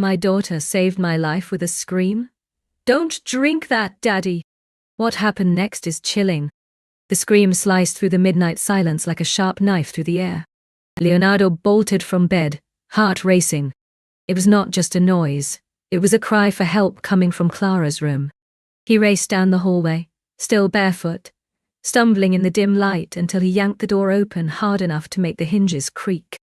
My daughter saved my life with a scream. Don't drink that, Daddy. What happened next is chilling. The scream sliced through the midnight silence like a sharp knife through the air. Leonardo bolted from bed, heart racing. It was not just a noise. It was a cry for help coming from Clara's room. He raced down the hallway, still barefoot, stumbling in the dim light until he yanked the door open hard enough to make the hinges creak.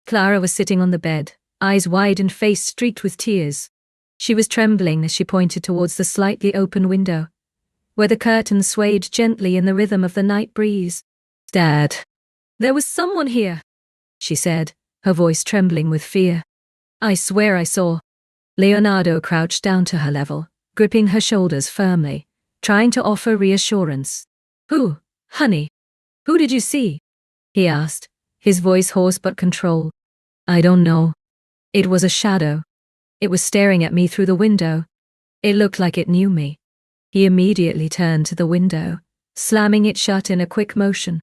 Clara was sitting on the bed, eyes wide and face streaked with tears. She was trembling as she pointed towards the slightly open window, where the curtains swayed gently in the rhythm of the night breeze. Dad. There was someone here, she said, her voice trembling with fear. I swear I saw. Leonardo crouched down to her level, gripping her shoulders firmly, trying to offer reassurance. Who, honey? Who did you see? He asked, his voice hoarse but controlled. I don't know. It was a shadow. It was staring at me through the window. It looked like it knew me. He immediately turned to the window, slamming it shut in a quick motion.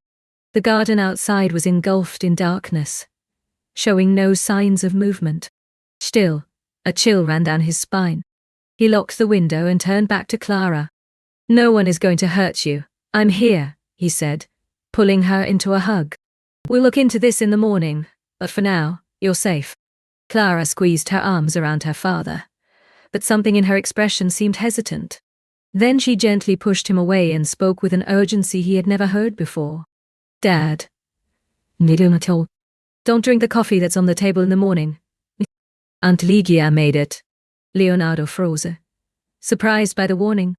The garden outside was engulfed in darkness, showing no signs of movement. Still, a chill ran down his spine. He locked the window and turned back to Clara. No one is going to hurt you. I'm here, he said, pulling her into a hug. We'll look into this in the morning, but for now, you're safe. Clara squeezed her arms around her father, but something in her expression seemed hesitant. Then she gently pushed him away and spoke with an urgency he had never heard before. Dad. Don't drink the coffee that's on the table in the morning. Aunt Ligia made it. Leonardo froze, surprised by the warning.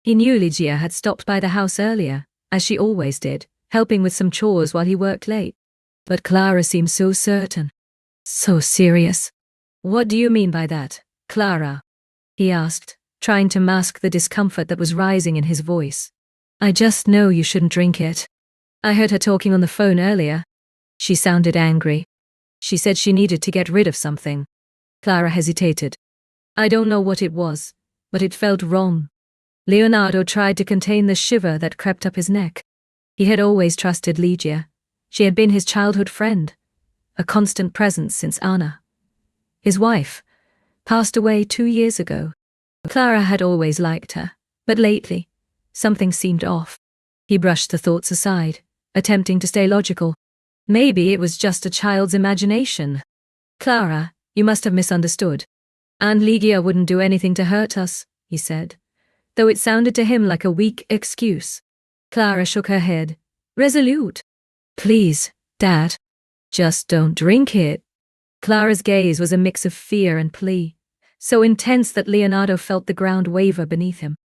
He knew Ligia had stopped by the house earlier, as she always did, helping with some chores while he worked late. But Clara seemed so certain. So serious. What do you mean by that, Clara? He asked, trying to mask the discomfort that was rising in his voice. I just know you shouldn't drink it. I heard her talking on the phone earlier. She sounded angry. She said she needed to get rid of something. Clara hesitated. I don't know what it was, but it felt wrong. Leonardo tried to contain the shiver that crept up his neck. He had always trusted Ligia. She had been his childhood friend, a constant presence since Anna, his wife, passed away 2 years ago. Clara had always liked her, but lately, something seemed off. He brushed the thoughts aside, attempting to stay logical. Maybe it was just a child's imagination. Clara, you must have misunderstood. Aunt Ligia wouldn't do anything to hurt us, he said, though it sounded to him like a weak excuse. Clara shook her head, resolute. Please, Dad, just don't drink it. Clara's gaze was a mix of fear and plea, so intense that Leonardo felt the ground waver beneath him.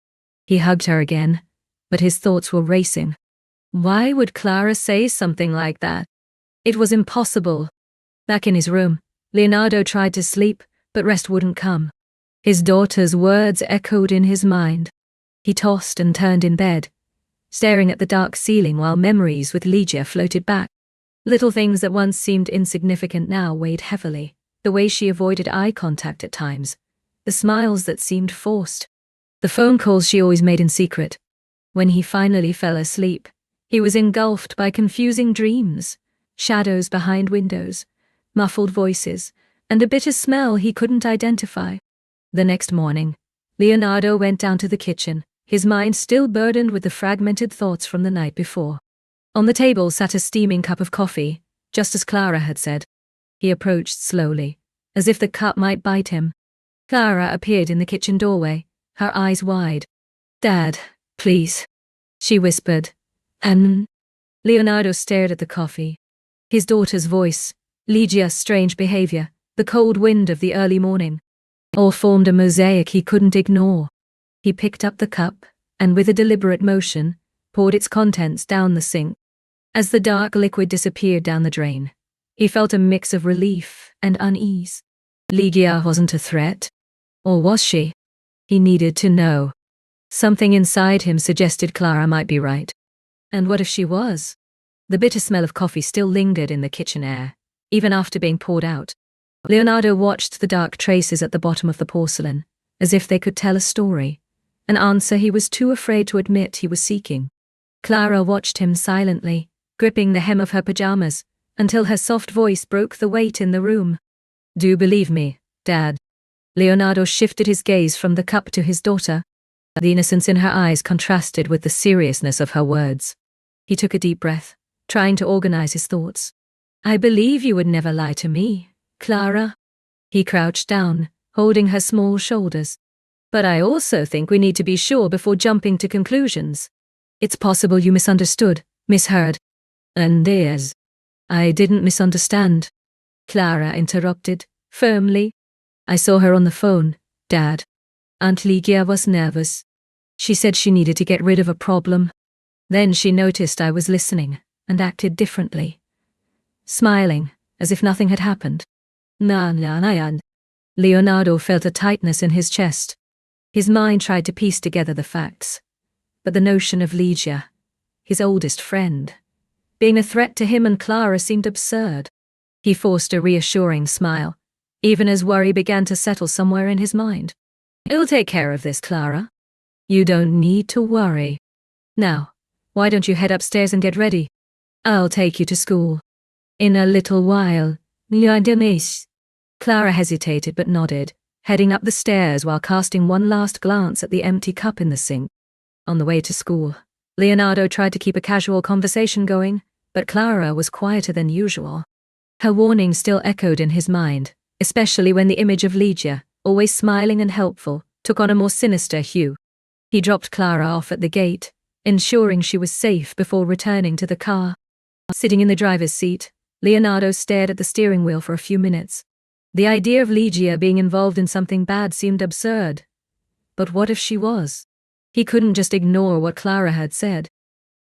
He hugged her again, but his thoughts were racing. Why would Clara say something like that? It was impossible. Back in his room, Leonardo tried to sleep, but rest wouldn't come. His daughter's words echoed in his mind. He tossed and turned in bed, staring at the dark ceiling while memories with Ligia floated back. Little things that once seemed insignificant now weighed heavily, the way she avoided eye contact at times, the smiles that seemed forced, the phone calls she always made in secret. When he finally fell asleep, he was engulfed by confusing dreams, shadows behind windows, muffled voices, and a bitter smell he couldn't identify. The next morning, Leonardo went down to the kitchen, his mind still burdened with the fragmented thoughts from the night before. On the table sat a steaming cup of coffee, just as Clara had said. He approached slowly, as if the cup might bite him. Clara appeared in the kitchen doorway, her eyes wide. Dad, please, she whispered. Leonardo stared at the coffee. His daughter's voice, Ligia's strange behavior, the cold wind of the early morning, all formed a mosaic he couldn't ignore. He picked up the cup, and with a deliberate motion, poured its contents down the sink. As the dark liquid disappeared down the drain, he felt a mix of relief and unease. Ligia wasn't a threat. Or was she? He needed to know. Something inside him suggested Clara might be right. And what if she was? The bitter smell of coffee still lingered in the kitchen air, even after being poured out. Leonardo watched the dark traces at the bottom of the porcelain, as if they could tell a story, an answer he was too afraid to admit he was seeking. Clara watched him silently, gripping the hem of her pajamas, until her soft voice broke the weight in the room. Do believe me, Dad. Leonardo shifted his gaze from the cup to his daughter. The innocence in her eyes contrasted with the seriousness of her words. He took a deep breath, trying to organize his thoughts. I believe you would never lie to me, Clara. He crouched down, holding her small shoulders. But I also think we need to be sure before jumping to conclusions. It's possible you misunderstood, misheard. And yes, I didn't misunderstand. Clara interrupted, firmly. I saw her on the phone, Dad. Aunt Ligia was nervous. She said she needed to get rid of a problem. Then she noticed I was listening, and acted differently. Smiling, as if nothing had happened. Leonardo felt a tightness in his chest. His mind tried to piece together the facts. But the notion of Ligia, his oldest friend, being a threat to him and Clara seemed absurd. He forced a reassuring smile, even as worry began to settle somewhere in his mind. I'll take care of this, Clara. You don't need to worry. Now, why don't you head upstairs and get ready? I'll take you to school. In a little while, Clara hesitated but nodded, heading up the stairs while casting one last glance at the empty cup in the sink. On the way to school, Leonardo tried to keep a casual conversation going, but Clara was quieter than usual. Her warning still echoed in his mind, especially when the image of Ligia, always smiling and helpful, took on a more sinister hue. He dropped Clara off at the gate, ensuring she was safe before returning to the car. Sitting in the driver's seat, Leonardo stared at the steering wheel for a few minutes. The idea of Ligia being involved in something bad seemed absurd. But what if she was? He couldn't just ignore what Clara had said.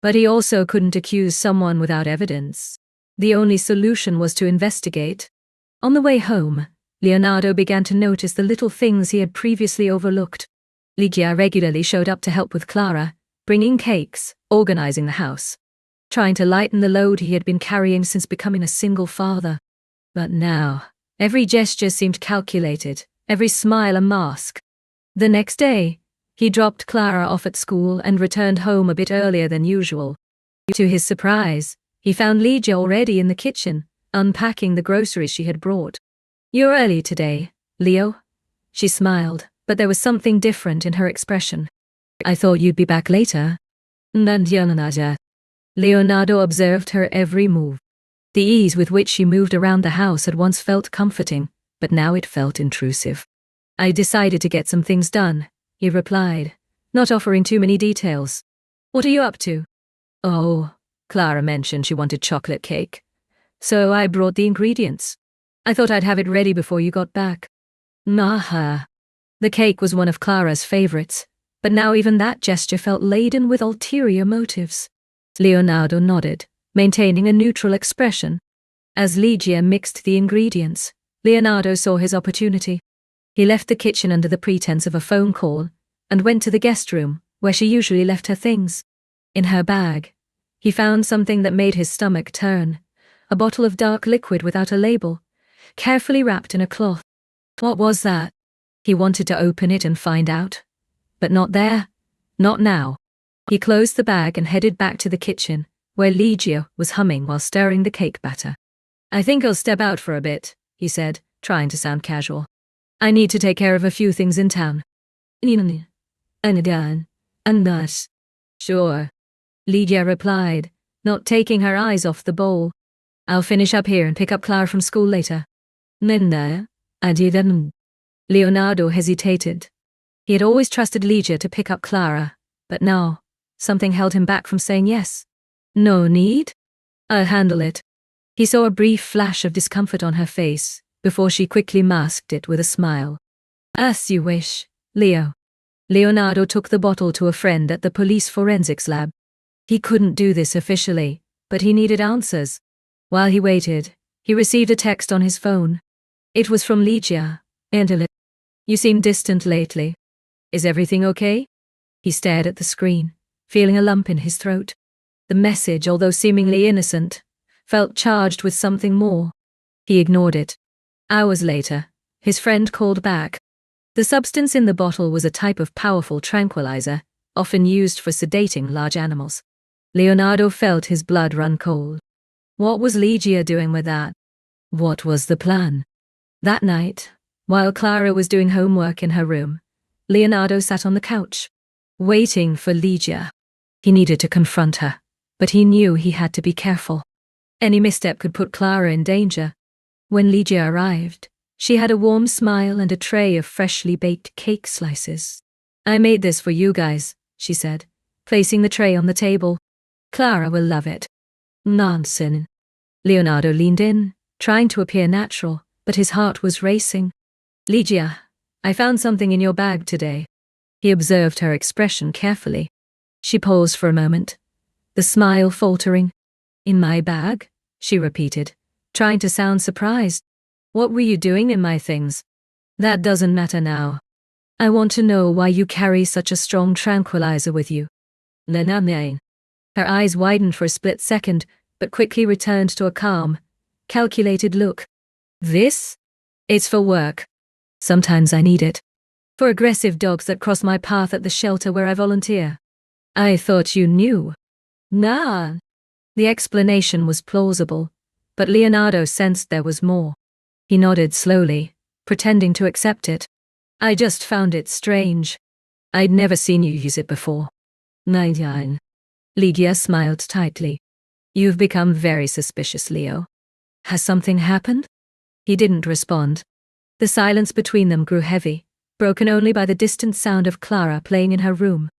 But he also couldn't accuse someone without evidence. The only solution was to investigate. On the way home, Leonardo began to notice the little things he had previously overlooked. Ligia regularly showed up to help with Clara, bringing cakes, organizing the house, trying to lighten the load he had been carrying since becoming a single father. But now, every gesture seemed calculated, every smile a mask. The next day, he dropped Clara off at school and returned home a bit earlier than usual. To his surprise, he found Ligia already in the kitchen, unpacking the groceries she had brought. You're early today, Leo. She smiled, but there was something different in her expression. I thought you'd be back later. Leonardo observed her every move. The ease with which she moved around the house had once felt comforting, but now it felt intrusive. I decided to get some things done, he replied, not offering too many details. What are you up to? Oh, Clara mentioned she wanted chocolate cake. So I brought the ingredients. I thought I'd have it ready before you got back. Maha. The cake was one of Clara's favorites, but now even that gesture felt laden with ulterior motives. Leonardo nodded, maintaining a neutral expression. As Ligia mixed the ingredients, Leonardo saw his opportunity. He left the kitchen under the pretense of a phone call and went to the guest room, where she usually left her things. In her bag, he found something that made his stomach turn, a bottle of dark liquid without a label, carefully wrapped in a cloth. What was that? He wanted to open it and find out. But not there. Not now. He closed the bag and headed back to the kitchen, where Ligia was humming while stirring the cake batter. I think I'll step out for a bit, he said, trying to sound casual. I need to take care of a few things in town. Sure, Ligia replied, not taking her eyes off the bowl. I'll finish up here and pick up Clara from school later. Leonardo hesitated. He had always trusted Ligia to pick up Clara, but now, something held him back from saying yes. No need? I'll handle it. He saw a brief flash of discomfort on her face, before she quickly masked it with a smile. As you wish, Leo. Leonardo took the bottle to a friend at the police forensics lab. He couldn't do this officially, but he needed answers. While he waited, he received a text on his phone. It was from Ligia. You seem distant lately. Is everything okay? He stared at the screen, feeling a lump in his throat. The message, although seemingly innocent, felt charged with something more. He ignored it. Hours later, his friend called back. The substance in the bottle was a type of powerful tranquilizer, often used for sedating large animals. Leonardo felt his blood run cold. What was Ligia doing with that? What was the plan? That night, While Clara was doing homework in her room, Leonardo sat on the couch, waiting for Ligia. He needed to confront her, but he knew he had to be careful. Any misstep could put Clara in danger. When Ligia arrived, she had a warm smile and a tray of freshly baked cake slices. "I made this for you guys," she said, placing the tray on the table. "Clara will love it." "Nonsense." Leonardo leaned in, trying to appear natural, but his heart was racing. "Ligia, I found something in your bag today." He observed her expression carefully. She paused for a moment, the smile faltering. "In my bag?" she repeated, trying to sound surprised. "What were you doing in my things?" "That doesn't matter now. I want to know why you carry such a strong tranquilizer with you." "Lenamain." Her eyes widened for a split second, but quickly returned to a calm, calculated look. "This? It's for work. Sometimes I need it. For aggressive dogs that cross my path at the shelter where I volunteer." "I thought you knew." "Nah." The explanation was plausible, but Leonardo sensed there was more. He nodded slowly, pretending to accept it. "I just found it strange. I'd never seen you use it before." "Nine." Ligia smiled tightly. "You've become very suspicious, Leo. Has something happened?" He didn't respond. The silence between them grew heavy, broken only by the distant sound of Clara playing in her room.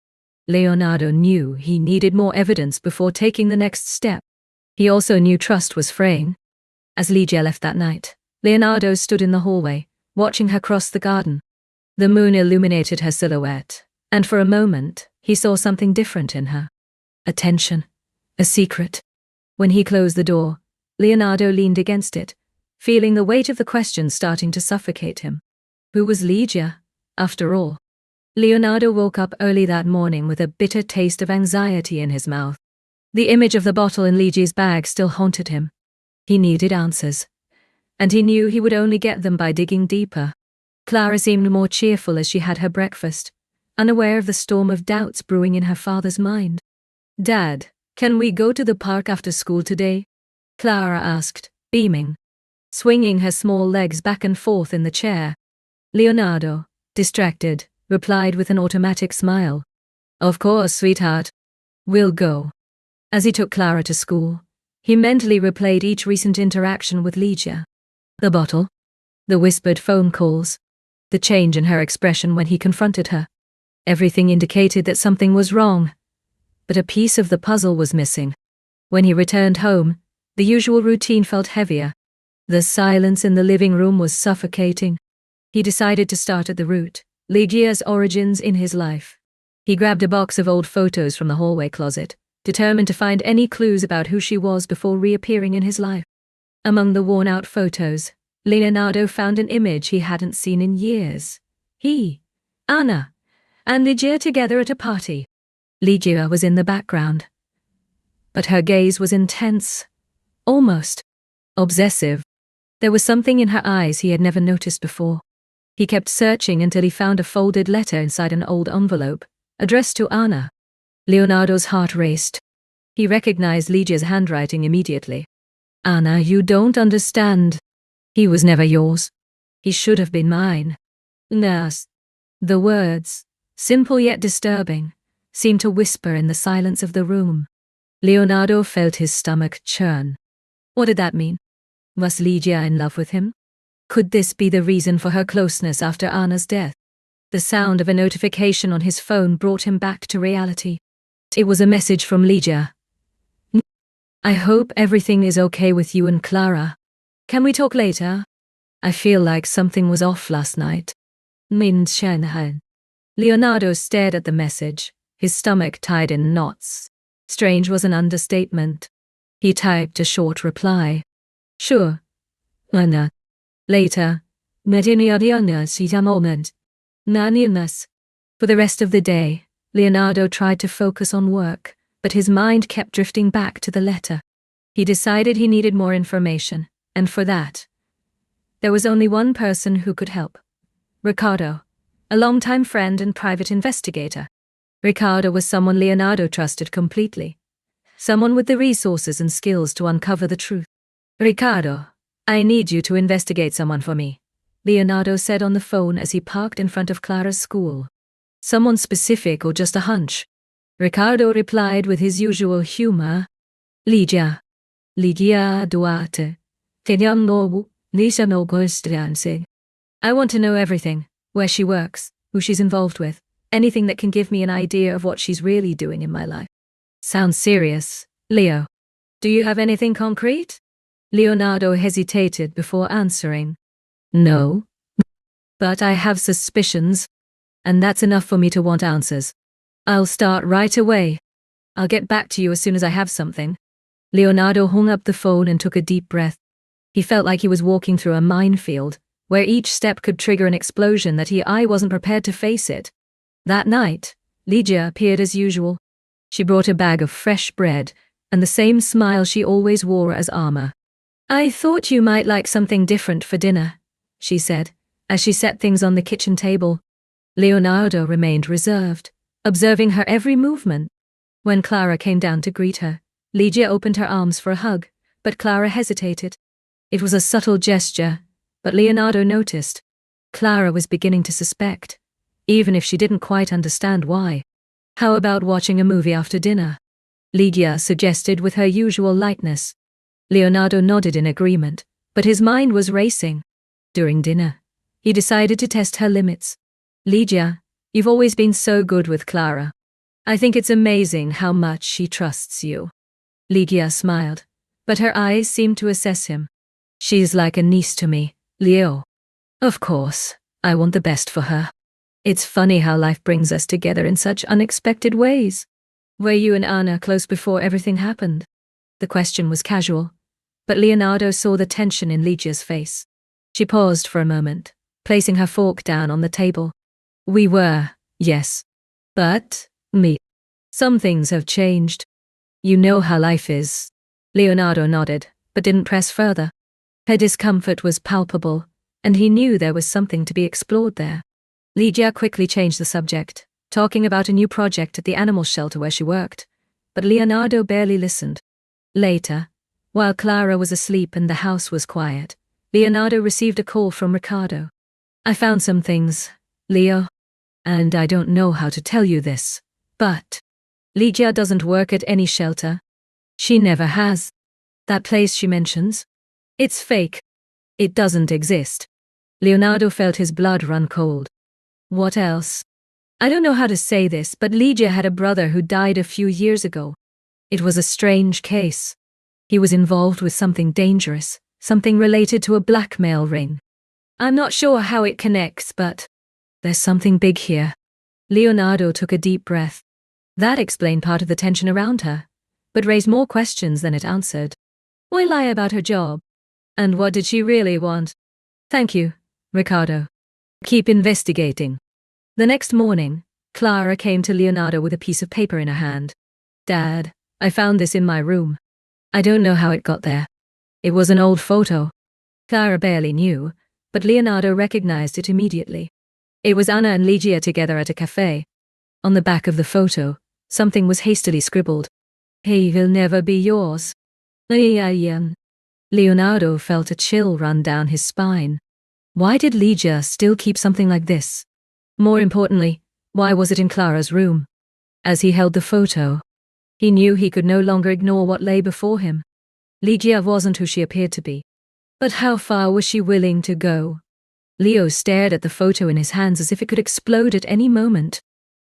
Leonardo knew he needed more evidence before taking the next step. He also knew trust was fraying. As Ligia left that night, Leonardo stood in the hallway, watching her cross the garden. The moon illuminated her silhouette, and for a moment, he saw something different in her. A tension, a secret. When he closed the door, Leonardo leaned against it, feeling the weight of the question starting to suffocate him. Who was Ligia, after all? Leonardo woke up early that morning with a bitter taste of anxiety in his mouth. The image of the bottle in Ligia's bag still haunted him. He needed answers, and he knew he would only get them by digging deeper. Clara seemed more cheerful as she had her breakfast, unaware of the storm of doubts brewing in her father's mind. "Dad, can we go to the park after school today?" Clara asked, beaming, swinging her small legs back and forth in the chair. Leonardo, distracted, replied with an automatic smile. "Of course, sweetheart. We'll go." As he took Clara to school, he mentally replayed each recent interaction with Ligia. The bottle, the whispered phone calls, the change in her expression when he confronted her. Everything indicated that something was wrong, but a piece of the puzzle was missing. When he returned home, the usual routine felt heavier. The silence in the living room was suffocating. He decided to start at the root, Ligia's origins in his life. He grabbed a box of old photos from the hallway closet, determined to find any clues about who she was before reappearing in his life. Among the worn-out photos, Leonardo found an image he hadn't seen in years. He, Anna, and Ligia together at a party. Ligia was in the background, but her gaze was intense, almost obsessive. There was something in her eyes he had never noticed before. He kept searching until he found a folded letter inside an old envelope, addressed to Anna. Leonardo's heart raced. He recognized Ligia's handwriting immediately. "Anna, you don't understand. He was never yours. He should have been mine." "Nurse." The words, simple yet disturbing, seemed to whisper in the silence of the room. Leonardo felt his stomach churn. What did that mean? Was Ligia in love with him? Could this be the reason for her closeness after Anna's death? The sound of a notification on his phone brought him back to reality. It was a message from Ligia. "I hope everything is okay with you and Clara. Can we talk later? I feel like something was off last night." Min Shenhan. Leonardo stared at the message, his stomach tied in knots. Strange was an understatement. He typed a short reply. "Sure. Anna. Later. Moment. Nanimas." For the rest of the day, Leonardo tried to focus on work, but his mind kept drifting back to the letter. He decided he needed more information, and for that, there was only one person who could help. Ricardo, a longtime friend and private investigator. Ricardo was someone Leonardo trusted completely. Someone with the resources and skills to uncover the truth. "Ricardo, I need you to investigate someone for me. Leonardo said on the phone as he parked in front of Clara's school. Someone specific or just a hunch? Ricardo replied with his usual humor. Ligia Duarte. I want to know everything. Where she works, who she's involved with, anything that can give me an idea of what she's really doing in my life. Sounds serious, Leo. Do you have anything concrete? Leonardo hesitated before answering. No. But I have suspicions, and that's enough for me to want answers. I'll start right away. I'll get back to you as soon as I have something. Leonardo hung up the phone and took a deep breath. He felt like he was walking through a minefield, where each step could trigger an explosion that I wasn't prepared to face it. That night, Ligia appeared as usual. She brought a bag of fresh bread, and the same smile she always wore as armor. I thought you might like something different for dinner, she said, as she set things on the kitchen table. Leonardo remained reserved, observing her every movement. When Clara came down to greet her, Ligia opened her arms for a hug, but Clara hesitated. It was a subtle gesture, but Leonardo noticed. Clara was beginning to suspect, even if she didn't quite understand why. How about watching a movie after dinner? Ligia suggested with her usual lightness. Leonardo nodded in agreement, but his mind was racing. During dinner, he decided to test her limits. Ligia, you've always been so good with Clara. I think it's amazing how much she trusts you. Ligia smiled, but her eyes seemed to assess him. She's like a niece to me, Leo. Of course, I want the best for her. It's funny how life brings us together in such unexpected ways. Were you and Anna close before everything happened? The question was casual, but Leonardo saw the tension in Ligia's face. She paused for a moment, placing her fork down on the table. We were, yes. But, some things have changed. You know how life is. Leonardo nodded, but didn't press further. Her discomfort was palpable, and he knew there was something to be explored there. Ligia quickly changed the subject, talking about a new project at the animal shelter where she worked, but Leonardo barely listened. Later, while Clara was asleep and the house was quiet, Leonardo received a call from Ricardo. I found some things, Leo, and I don't know how to tell you this, but Ligia doesn't work at any shelter. She never has. That place she mentions? It's fake. It doesn't exist. Leonardo felt his blood run cold. What else? I don't know how to say this, but Ligia had a brother who died a few years ago. It was a strange case. He was involved with something dangerous, something related to a blackmail ring. I'm not sure how it connects, but there's something big here. Leonardo took a deep breath. That explained part of the tension around her, but raised more questions than it answered. Why lie about her job? And what did she really want? Thank you, Ricardo. Keep investigating. The next morning, Clara came to Leonardo with a piece of paper in her hand. Dad, I found this in my room. I don't know how it got there. It was an old photo. Clara barely knew, but Leonardo recognized it immediately. It was Anna and Ligia together at a cafe. On the back of the photo, something was hastily scribbled. He will never be yours. Leonardo felt a chill run down his spine. Why did Ligia still keep something like this? More importantly, why was it in Clara's room? As he held the photo, he knew he could no longer ignore what lay before him. Ligia wasn't who she appeared to be. But how far was she willing to go? Leo stared at the photo in his hands as if it could explode at any moment.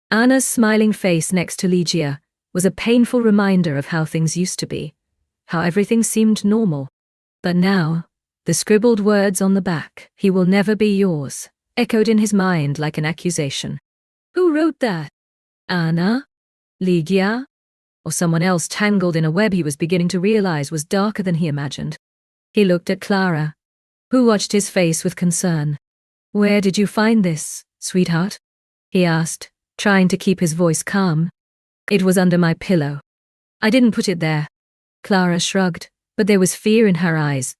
Anna's smiling face next to Ligia was a painful reminder of how things used to be, how everything seemed normal. But now, the scribbled words on the back, "He will never be yours," echoed in his mind like an accusation. Who wrote that? Anna? Ligia? Or someone else tangled in a web he was beginning to realize was darker than he imagined? He looked at Clara, who watched his face with concern. Where did you find this, sweetheart? He asked, trying to keep his voice calm. It was under my pillow. I didn't put it there. Clara shrugged, but there was fear in her eyes.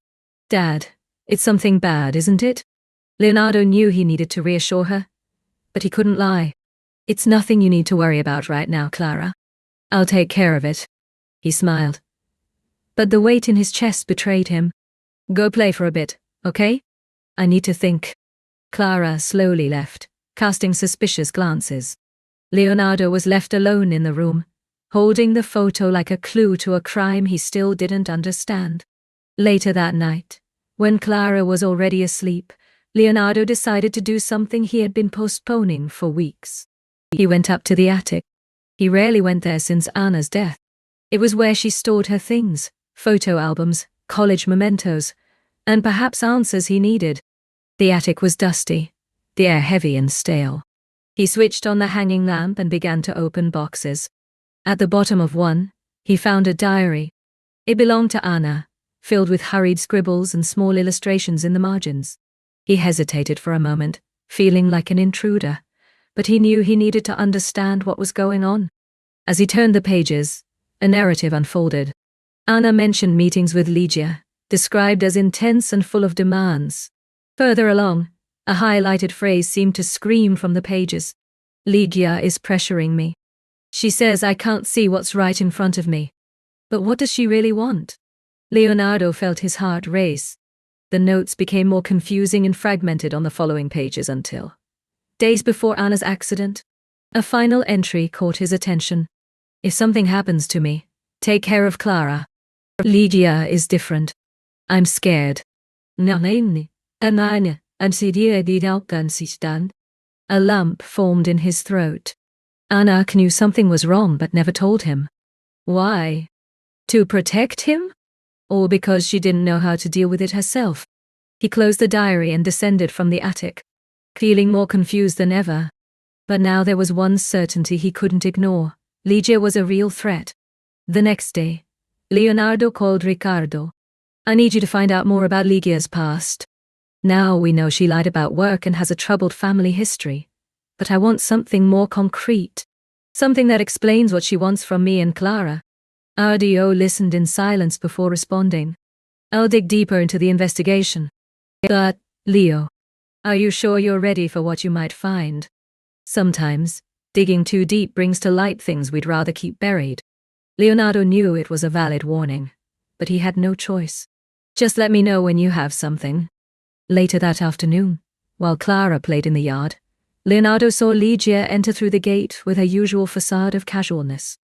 Dad, it's something bad, isn't it? Leonardo knew he needed to reassure her, but he couldn't lie. It's nothing you need to worry about right now, Clara. I'll take care of it. He smiled. But the weight in his chest betrayed him. Go play for a bit, okay? I need to think. Clara slowly left, casting suspicious glances. Leonardo was left alone in the room, holding the photo like a clue to a crime he still didn't understand. Later that night, when Clara was already asleep, Leonardo decided to do something he had been postponing for weeks. He went up to the attic. He rarely went there since Anna's death. It was where she stored her things, photo albums, college mementos, and perhaps answers he needed. The attic was dusty, the air heavy and stale. He switched on the hanging lamp and began to open boxes. At the bottom of one, he found a diary. It belonged to Anna, filled with hurried scribbles and small illustrations in the margins. He hesitated for a moment, feeling like an intruder, but he knew he needed to understand what was going on. As he turned the pages, a narrative unfolded. Anna mentioned meetings with Ligia, described as intense and full of demands. Further along, a highlighted phrase seemed to scream from the pages. Ligia is pressuring me. She says I can't see what's right in front of me. But what does she really want? Leonardo felt his heart race. The notes became more confusing and fragmented on the following pages until, days before Anna's accident, a final entry caught his attention. If something happens to me, take care of Clara. Ligia is different. I'm scared. A lump formed in his throat. Anna knew something was wrong but never told him. Why? To protect him? Or because she didn't know how to deal with it herself? He closed the diary and descended from the attic, feeling more confused than ever. But now there was one certainty he couldn't ignore. Ligia was a real threat. The next day, Leonardo called Riccardo. I need you to find out more about Ligia's past. Now we know she lied about work and has a troubled family history. But I want something more concrete. Something that explains what she wants from me and Clara. RDO listened in silence before responding. I'll dig deeper into the investigation. But, Leo, are you sure you're ready for what you might find? Sometimes, digging too deep brings to light things we'd rather keep buried. Leonardo knew it was a valid warning, but he had no choice. Just let me know when you have something. Later that afternoon, while Clara played in the yard, Leonardo saw Ligia enter through the gate with her usual facade of casualness.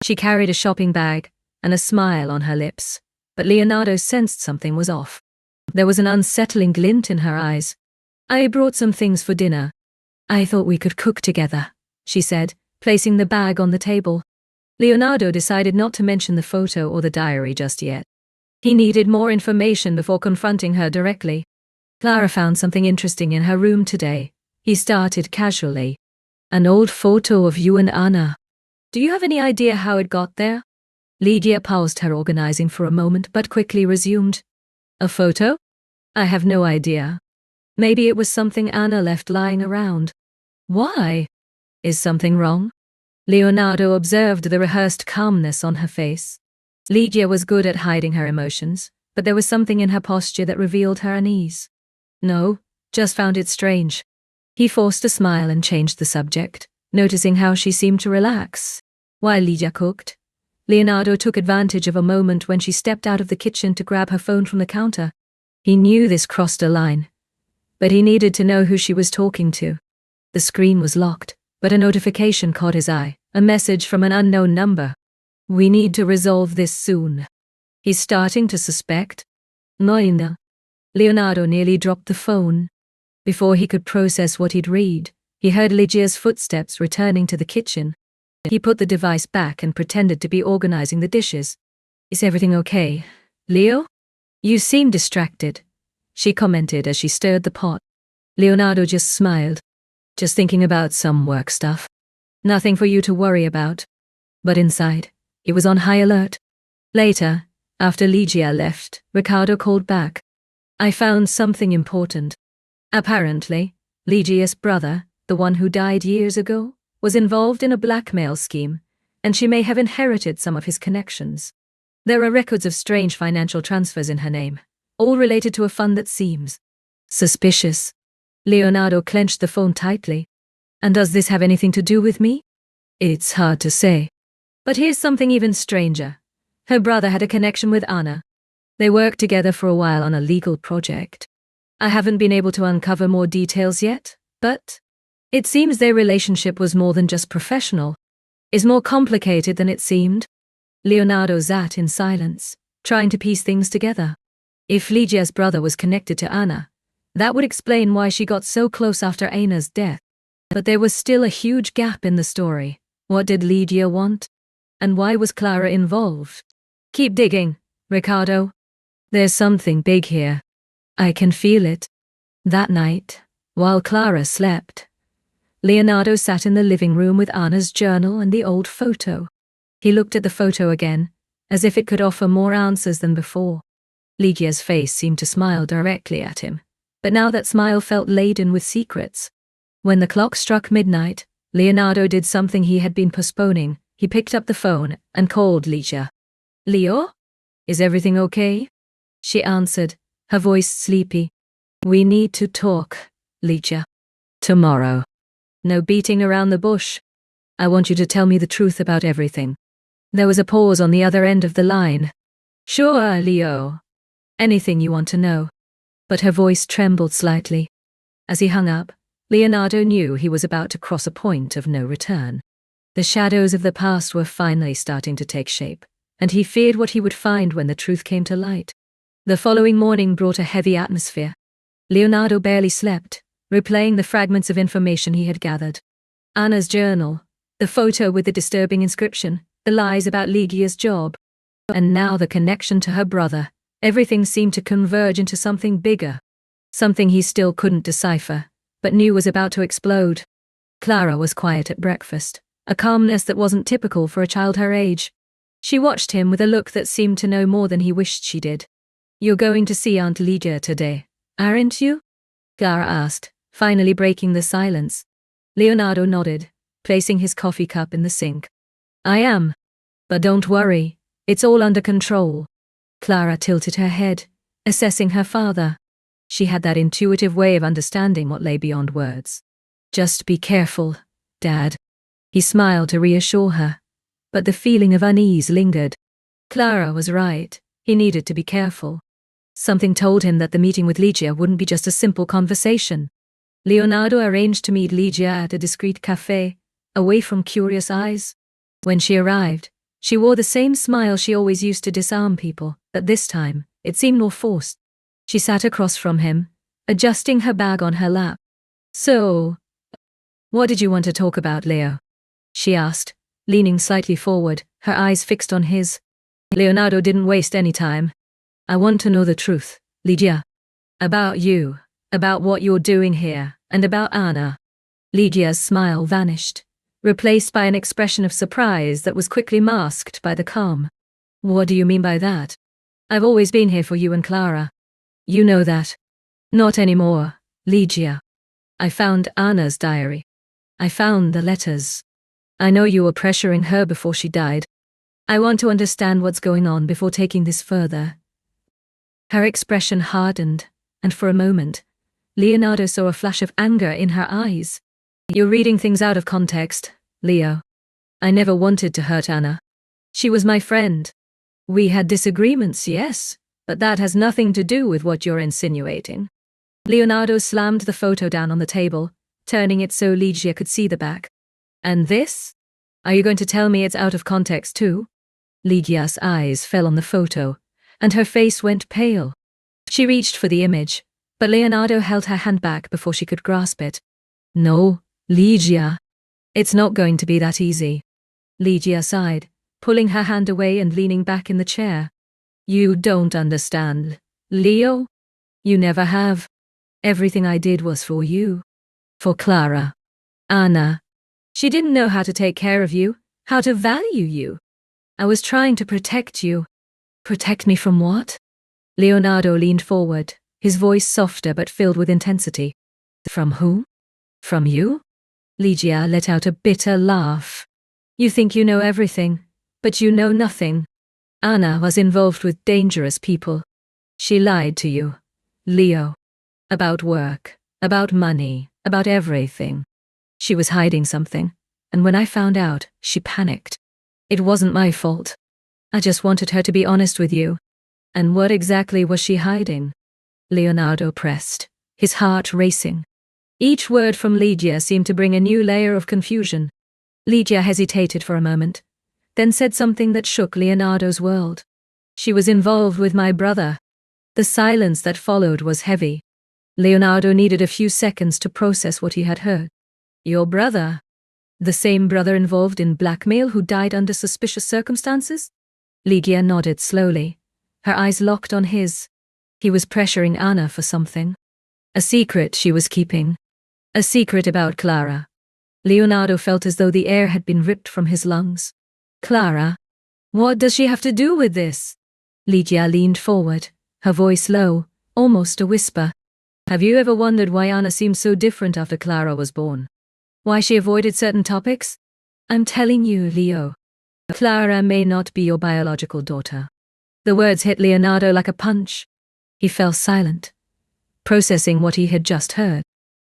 She carried a shopping bag and a smile on her lips, but Leonardo sensed something was off. There was an unsettling glint in her eyes. I brought some things for dinner. I thought we could cook together, she said, placing the bag on the table. Leonardo decided not to mention the photo or the diary just yet. He needed more information before confronting her directly. Clara found something interesting in her room today. He started casually. An old photo of you and Anna. Do you have any idea how it got there? Ligia paused her organizing for a moment but quickly resumed. A photo? I have no idea. Maybe it was something Anna left lying around. Why? Is something wrong? Leonardo observed the rehearsed calmness on her face. Ligia was good at hiding her emotions, but there was something in her posture that revealed her unease. No, just found it strange. He forced a smile and changed the subject, noticing how she seemed to relax. While Ligia cooked, Leonardo took advantage of a moment when she stepped out of the kitchen to grab her phone from the counter. He knew this crossed a line, but he needed to know who she was talking to. The screen was locked, but a notification caught his eye, a message from an unknown number. We need to resolve this soon. He's starting to suspect. Noina. Leonardo nearly dropped the phone. Before he could process what he'd read, he heard Ligia's footsteps returning to the kitchen. He put the device back and pretended to be organizing the dishes. Is everything okay, Leo? You seem distracted, she commented as she stirred the pot. Leonardo just smiled. Just thinking about some work stuff. Nothing for you to worry about. But inside, he was on high alert. Later, after Ligia left, Riccardo called back. I found something important. Apparently, Ligia's brother, the one who died years ago, was involved in a blackmail scheme, and she may have inherited some of his connections. There are records of strange financial transfers in her name, all related to a fund that seems suspicious. Leonardo clenched the phone tightly. And does this have anything to do with me? It's hard to say. But here's something even stranger. Her brother had a connection with Anna. They worked together for a while on a legal project. I haven't been able to uncover more details yet, but it seems their relationship was more than just professional. Is more complicated than it seemed. Leonardo sat in silence, trying to piece things together. If Lygia's brother was connected to Anna, that would explain why she got so close after Anna's death. But there was still a huge gap in the story. What did Lygia want? And why was Clara involved? Keep digging, Ricardo. There's something big here. I can feel it. That night, while Clara slept, Leonardo sat in the living room with Anna's journal and the old photo. He looked at the photo again, as if it could offer more answers than before. Lygia's face seemed to smile directly at him, but now that smile felt laden with secrets. When the clock struck midnight, Leonardo did something he had been postponing. He picked up the phone and called Lygia. Leo? Is everything okay? She answered, her voice sleepy. We need to talk, Lygia. Tomorrow. No beating around the bush. I want you to tell me the truth about everything. There was a pause on the other end of the line. Sure, Leo. Anything you want to know. But her voice trembled slightly. As he hung up, Leonardo knew he was about to cross a point of no return. The shadows of the past were finally starting to take shape, and he feared what he would find when the truth came to light. The following morning brought a heavy atmosphere. Leonardo barely slept, replaying the fragments of information he had gathered. Anna's journal, the photo with the disturbing inscription, the lies about Lygia's job, and now the connection to her brother. Everything seemed to converge into something bigger, something he still couldn't decipher, but knew was about to explode. Clara was quiet at breakfast, a calmness that wasn't typical for a child her age. She watched him with a look that seemed to know more than he wished she did. You're going to see Aunt Lygia today, aren't you? Clara asked, finally breaking the silence. Leonardo nodded, placing his coffee cup in the sink. I am. But don't worry, it's all under control. Clara tilted her head, assessing her father. She had that intuitive way of understanding what lay beyond words. Just be careful, Dad. He smiled to reassure her, but the feeling of unease lingered. Clara was right, he needed to be careful. Something told him that the meeting with Lygia wouldn't be just a simple conversation. Leonardo arranged to meet Lygia at a discreet cafe, away from curious eyes. When she arrived, she wore the same smile she always used to disarm people, but this time, it seemed more forced. She sat across from him, adjusting her bag on her lap. So, what did you want to talk about, Leo? She asked, leaning slightly forward, her eyes fixed on his. Leonardo didn't waste any time. I want to know the truth, Lygia. About you, about what you're doing here, and about Anna. Lygia's smile vanished, replaced by an expression of surprise that was quickly masked by the calm. What do you mean by that? I've always been here for you and Clara. You know that. Not anymore, Lygia. I found Anna's diary. I found the letters. I know you were pressuring her before she died. I want to understand what's going on before taking this further. Her expression hardened, and for a moment, Leonardo saw a flash of anger in her eyes. You're reading things out of context, Leo. I never wanted to hurt Anna. She was my friend. We had disagreements, yes, but that has nothing to do with what you're insinuating. Leonardo slammed the photo down on the table, turning it so Lygia could see the back. And this? Are you going to tell me it's out of context too? Lygia's eyes fell on the photo, and her face went pale. She reached for the image, but Leonardo held her hand back before she could grasp it. No, Lygia. It's not going to be that easy. Lygia sighed, pulling her hand away and leaning back in the chair. You don't understand, Leo. You never have. Everything I did was for you. For Clara. Anna. She didn't know how to take care of you, how to value you. I was trying to protect you. Protect me from what? Leonardo leaned forward, his voice softer but filled with intensity. From whom? From you? Lygia let out a bitter laugh. You think you know everything, but you know nothing. Anna was involved with dangerous people. She lied to you, Leo. About work, about money, about everything. She was hiding something, and when I found out, she panicked. It wasn't my fault. I just wanted her to be honest with you. And what exactly was she hiding? Leonardo pressed, his heart racing. Each word from Lydia seemed to bring a new layer of confusion. Lydia hesitated for a moment, then said something that shook Leonardo's world. She was involved with my brother. The silence that followed was heavy. Leonardo needed a few seconds to process what he had heard. Your brother? The same brother involved in blackmail who died under suspicious circumstances? Lydia nodded slowly, her eyes locked on his. He was pressuring Anna for something. A secret she was keeping. A secret about Clara. Leonardo felt as though the air had been ripped from his lungs. Clara? What does she have to do with this? Lydia leaned forward, her voice low, almost a whisper. Have you ever wondered why Anna seemed so different after Clara was born? Why she avoided certain topics? I'm telling you, Leo. Clara may not be your biological daughter. The words hit Leonardo like a punch. He fell silent, processing what he had just heard.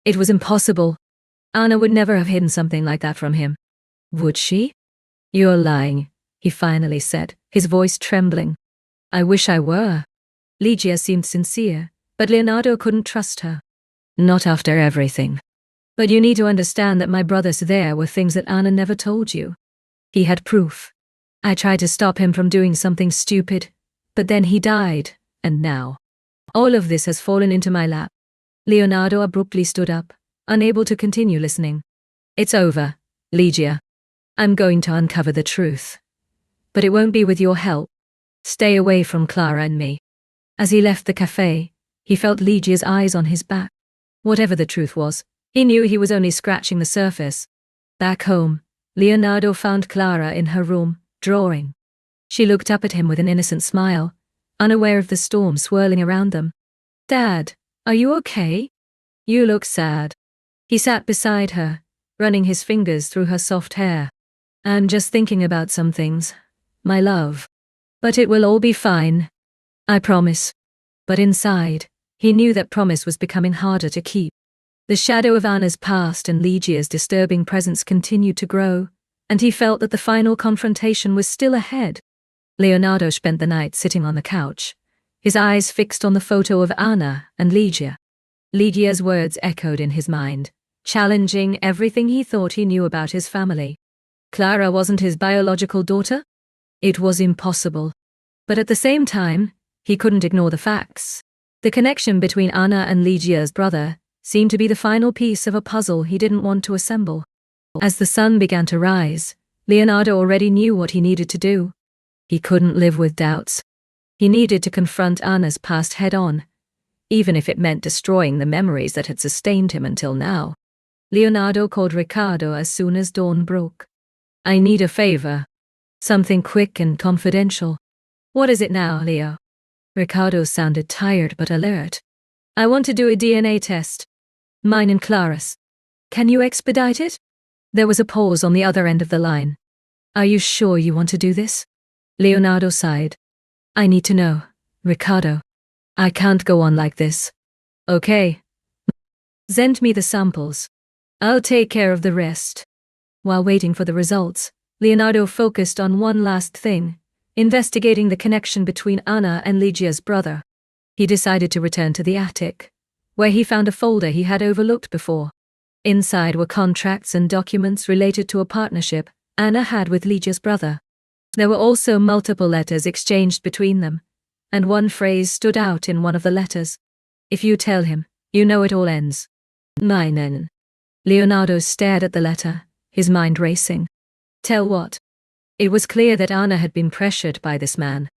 It was impossible. Anna would never have hidden something like that from him. Would she? You're lying, he finally said, his voice trembling. I wish I were. Lydia seemed sincere, but Leonardo couldn't trust her. Not after everything. But you need to understand that my brothers there were things that Anna never told you. He had proof. I tried to stop him from doing something stupid, but then he died, and now. All of this has fallen into my lap. Leonardo abruptly stood up, unable to continue listening. It's over, Lydia. I'm going to uncover the truth. But it won't be with your help. Stay away from Clara and me. As he left the cafe, he felt Lydia's eyes on his back. Whatever the truth was, he knew he was only scratching the surface. Back home, Leonardo found Clara in her room, drawing. She looked up at him with an innocent smile, unaware of the storm swirling around them. Dad, are you okay? You look sad. He sat beside her, running his fingers through her soft hair. I'm just thinking about some things, my love. But it will all be fine. I promise. But inside, he knew that promise was becoming harder to keep. The shadow of Anna's past and Lydia's disturbing presence continued to grow, and he felt that the final confrontation was still ahead. Leonardo spent the night sitting on the couch, his eyes fixed on the photo of Anna and Lydia. Lydia's words echoed in his mind, challenging everything he thought he knew about his family. Clara wasn't his biological daughter? It was impossible. But at the same time, he couldn't ignore the facts. The connection between Anna and Lydia's brother seemed to be the final piece of a puzzle he didn't want to assemble. As the sun began to rise, Leonardo already knew what he needed to do. He couldn't live with doubts. He needed to confront Anna's past head-on, even if it meant destroying the memories that had sustained him until now. Leonardo called Ricardo as soon as dawn broke. I need a favor. Something quick and confidential. What is it now, Leo? Ricardo sounded tired but alert. I want to do a DNA test. Mine and Clara's. Can you expedite it? There was a pause on the other end of the line. Are you sure you want to do this? Leonardo sighed. I need to know, Ricardo. I can't go on like this. Okay. Send me the samples. I'll take care of the rest. While waiting for the results, Leonardo focused on one last thing, investigating the connection between Anna and Lydia's brother. He decided to return to the attic, where he found a folder he had overlooked before. Inside were contracts and documents related to a partnership Anna had with Lydia's brother. There were also multiple letters exchanged between them, and one phrase stood out in one of the letters. If you tell him, you know it all ends. Meinen. Leonardo stared at the letter, his mind racing. Tell what? It was clear that Anna had been pressured by this man.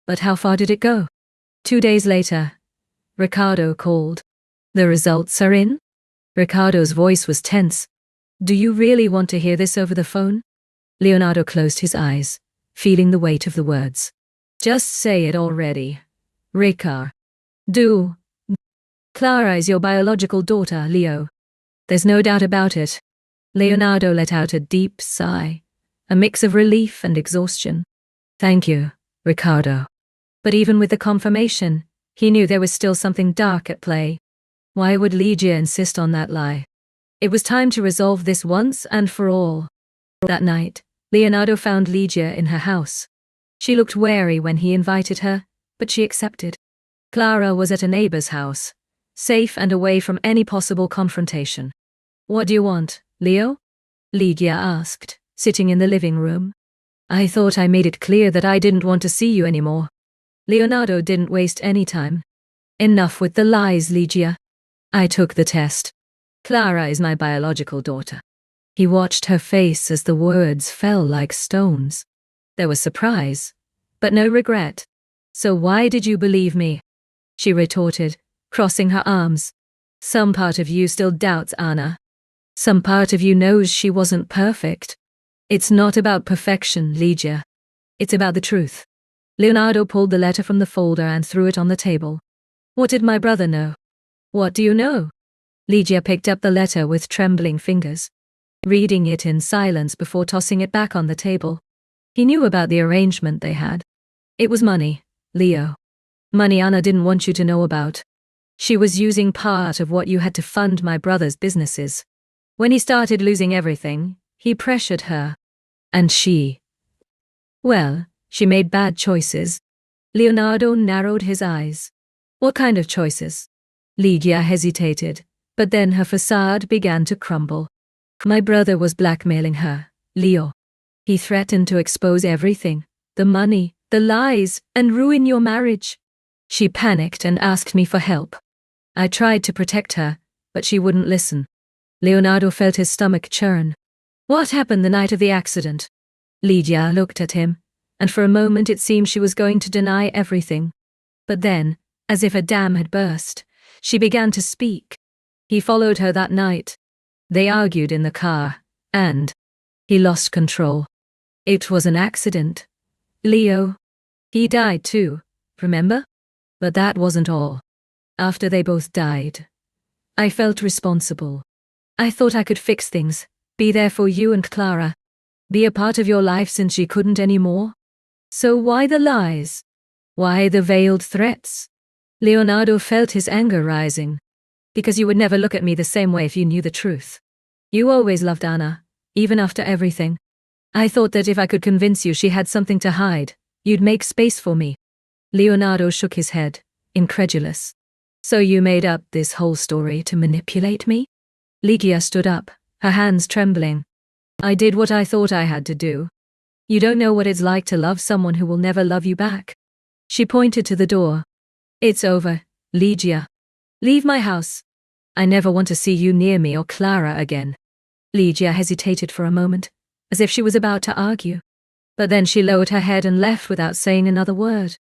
But how far did it go? 2 days later, Ricardo called. The results are in? Ricardo's voice was tense. Do you really want to hear this over the phone? Leonardo closed his eyes, feeling the weight of the words. Just say it already. Ricard. Do. Clara is your biological daughter, Leo. There's no doubt about it. Leonardo let out a deep sigh, a mix of relief and exhaustion. Thank you, Ricardo. But even with the confirmation, he knew there was still something dark at play. Why would Lydia insist on that lie? It was time to resolve this once and for all. That night, Leonardo found Lydia in her house. She looked wary when he invited her, but she accepted. Clara was at a neighbor's house, safe and away from any possible confrontation. What do you want, Leo? Ligia asked, sitting in the living room. I thought I made it clear that I didn't want to see you anymore. Leonardo didn't waste any time. Enough with the lies, Ligia. I took the test. Clara is my biological daughter. He watched her face as the words fell like stones. There was surprise, but no regret. So why did you believe me? She retorted, crossing her arms. Some part of you still doubts Anna. Some part of you knows she wasn't perfect. It's not about perfection, Ligia. It's about the truth. Leonardo pulled the letter from the folder and threw it on the table. What did my brother know? What do you know? Ligia picked up the letter with trembling fingers, reading it in silence before tossing it back on the table. He knew about the arrangement they had. It was money, Leo. Money Anna didn't want you to know about. She was using part of what you had to fund my brother's businesses. When he started losing everything, he pressured her. And she... Well, she made bad choices. Leonardo narrowed his eyes. What kind of choices? Ligia hesitated, but then her facade began to crumble. My brother was blackmailing her, Leo. He threatened to expose everything, the money, the lies, and ruin your marriage. She panicked and asked me for help. I tried to protect her, but she wouldn't listen. Leonardo felt his stomach churn. What happened the night of the accident? Ligia looked at him, and for a moment it seemed she was going to deny everything. But then, as if a dam had burst, she began to speak. He followed her that night. They argued in the car, and he lost control. It was an accident. Leo. He died too, remember? But that wasn't all. After they both died, I felt responsible. I thought I could fix things, be there for you and Clara, be a part of your life since she couldn't anymore. So why the lies? Why the veiled threats? Leonardo felt his anger rising. Because you would never look at me the same way if you knew the truth. You always loved Anna, even after everything. I thought that if I could convince you she had something to hide, you'd make space for me. Leonardo shook his head, incredulous. So you made up this whole story to manipulate me? Ligia stood up, her hands trembling. I did what I thought I had to do. You don't know what it's like to love someone who will never love you back. She pointed to the door. It's over, Ligia. Leave my house. I never want to see you near me or Clara again. Ligia hesitated for a moment, as if she was about to argue. But then she lowered her head and left without saying another word.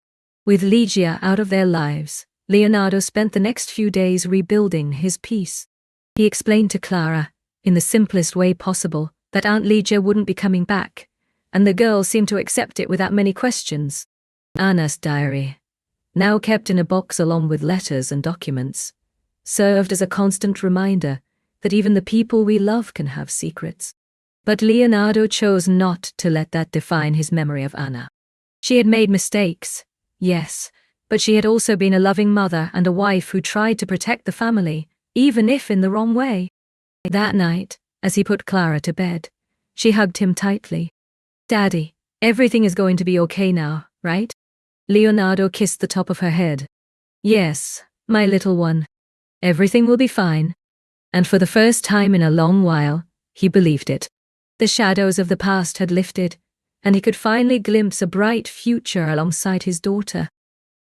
With Ligia out of their lives, Leonardo spent the next few days rebuilding his peace. He explained to Clara, in the simplest way possible, that Aunt Ligia wouldn't be coming back, and the girl seemed to accept it without many questions. Anna's diary, now kept in a box along with letters and documents, served as a constant reminder that even the people we love can have secrets. But Leonardo chose not to let that define his memory of Anna. She had made mistakes, yes, but she had also been a loving mother and a wife who tried to protect the family, even if in the wrong way. That night, as he put Clara to bed, she hugged him tightly. Daddy, everything is going to be okay now, right? Leonardo kissed the top of her head. Yes, my little one. Everything will be fine. And for the first time in a long while, he believed it. The shadows of the past had lifted, and he could finally glimpse a bright future alongside his daughter.